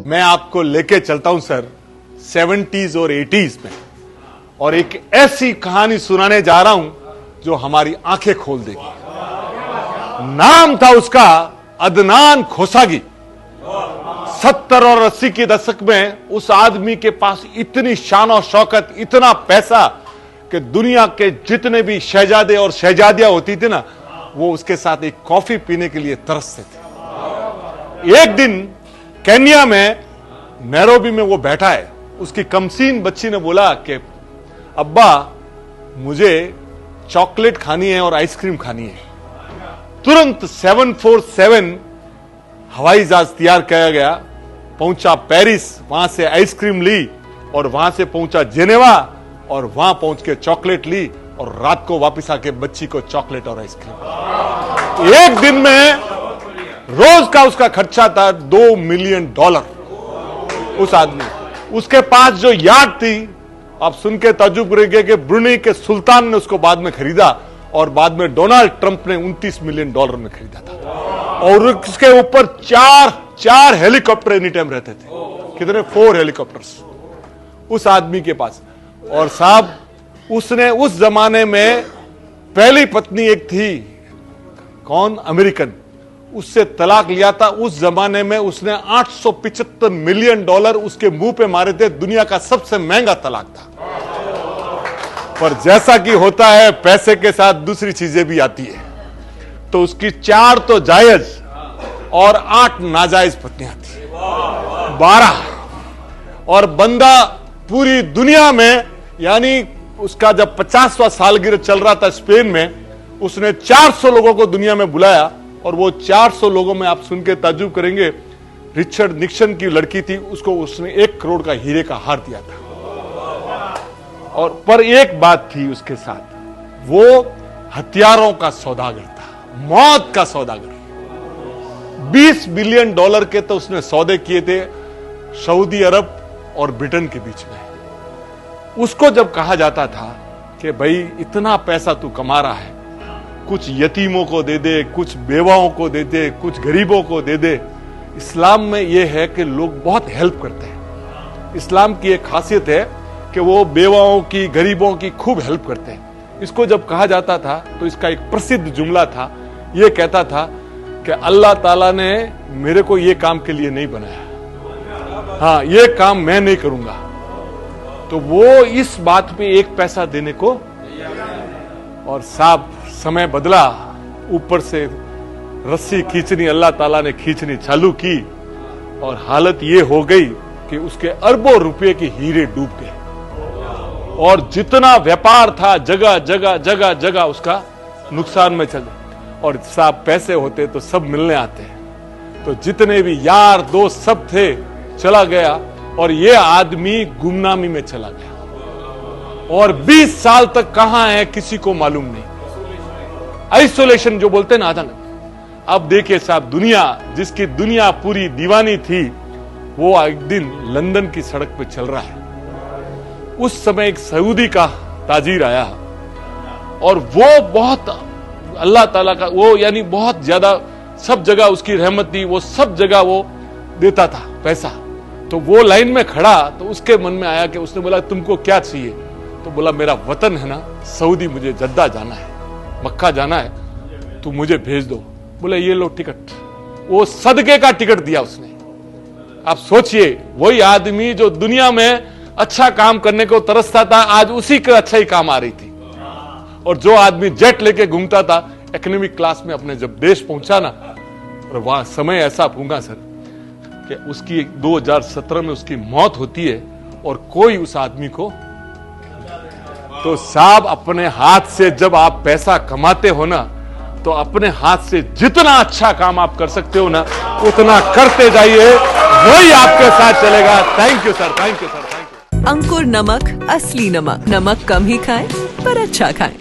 मैं आपको लेके चलता हूं सर 70s और 80s में, और एक ऐसी कहानी सुनाने जा रहा हूं जो हमारी आंखें खोल देगी। नाम था उसका अदनान खोसागी। 70 और 80 के दशक में उस आदमी के पास इतनी शान और शौकत, इतना पैसा कि दुनिया के जितने भी शहजादे और शहजादियां होती थी ना, वो उसके साथ एक कॉफी पीने के लिए तरसते थे। एक दिन केन्या में नैरोबी में वो बैठा है। उसकी कमसीन बच्ची ने बोला कि अब्बा मुझे चॉकलेट खानी है और आइसक्रीम खानी है। तुरंत 747 हवाई जहाज तैयार किया गया, पहुंचा पेरिस, वहां से आइसक्रीम ली, और वहां से पहुंचा जेनेवा, और वहां पहुंच के चॉकलेट ली, और रात को वापस आके बच्ची को चॉकलेट और आइसक्रीम। एक दिन में रोज का उसका खर्चा था $2 मिलियन। उस आदमी, उसके पास जो यार्ड थी, आप सुन के ताज्जुब करेंगे कि ब्रुनेई के सुल्तान ने उसको बाद में खरीदा, और बाद में डोनाल्ड ट्रंप ने $29 मिलियन में खरीदा था। और उसके ऊपर चार हेलीकॉप्टर एनी टाइम रहते थे। कितने? 4 हेलीकॉप्टर्स उस आदमी के पास। और साहब, उसने उस जमाने में पहली पत्नी एक थी, कौन? अमेरिकन, उससे तलाक लिया था। उस जमाने में उसने $875 मिलियन उसके मुंह पे मारे थे। दुनिया का सबसे महंगा तलाक था। पर जैसा कि होता है, पैसे के साथ दूसरी चीजें भी आती है। तो उसकी 4 तो जायज और 8 नाजायज पत्नियां थी, 12। और बंदा पूरी दुनिया में, यानी उसका जब 50वां सालगिरह चल रहा था स्पेन में, उसने 400 लोगों को दुनिया में बुलाया। और वो 400 लोगों में आप सुन के ताज्जुब करेंगे, रिचर्ड निक्सन की लड़की थी, उसको उसने 1 करोड़ का हीरे का हार दिया था। और पर एक बात थी उसके साथ, वो हथियारों का सौदागर था, मौत का सौदागर। $20 बिलियन के तो उसने सौदे किए थे सऊदी अरब और ब्रिटेन के बीच में। उसको जब कहा जाता था कि भाई इतना पैसा तू कमा रहा है, कुछ यतीमों को दे दे, कुछ बेवाओं को दे दे, कुछ गरीबों को दे दे। इस्लाम में यह है कि लोग बहुत हेल्प करते हैं। इस्लाम की एक खासियत है कि वो बेवाओं की, गरीबों की खूब हेल्प करते हैं। इसको जब कहा जाता था तो इसका एक प्रसिद्ध जुमला था, यह कहता था कि अल्लाह ताला ने मेरे को यह काम के लिए नहीं बनाया, हाँ यह काम मैं नहीं करूंगा। तो वो इस बात पे 1 पैसा देने को। और साहब, समय बदला, ऊपर से रस्सी खींचनी अल्लाह ताला ने खींचनी चालू की, और हालत ये हो गई कि उसके अरबों रुपए के हीरे डूब गए। और जितना व्यापार था, जगह जगह उसका नुकसान में चल। और साहब, पैसे होते तो सब मिलने आते हैं। तो जितने भी यार दोस्त सब थे, चला गया। और ये आदमी गुमनामी में चला गया, और 20 साल तक कहां है किसी को मालूम नहीं। आइसोलेशन जो बोलते हैं ना, आधा। अब देखिए साहब, दुनिया, जिसकी दुनिया पूरी दीवानी थी, वो एक दिन लंदन की सड़क पे चल रहा है। उस समय एक सऊदी का ताजिर आया, और वो बहुत अल्लाह ताला का, वो यानी बहुत ज्यादा, सब जगह उसकी रहमत थी, वो सब जगह वो देता था पैसा। तो वो लाइन में खड़ा, तो उसके मन में आया कि उसने बोला तुमको क्या चाहिए? तो बोला मेरा वतन है ना सऊदी, मुझे जद्दा जाना है, मक्का जाना है, तू मुझे भेज दो। बोले ये लो टिकट। वो सदके का टिकट दिया उसने। आप सोचिए, वही आदमी जो दुनिया में अच्छा काम करने को तरसता था, आज उसी का अच्छा ही काम आ रही थी। और जो आदमी जेट लेके घूमता था इकोनॉमिक क्लास में, अपने जब देश पहुंचा ना, और वहां समय ऐसा पूंगा सर कि उसकी 2017 में उसकी मौत होती है, और कोई उस आदमी को। तो साहब, अपने हाथ से जब आप पैसा कमाते हो ना, तो अपने हाथ से जितना अच्छा काम आप कर सकते हो ना, उतना करते जाइए, वही आपके साथ चलेगा। Thank you sir, thank you sir, thank you. Ankur नमक, असली नमक। नमक कम ही खाएं पर अच्छा खाएं।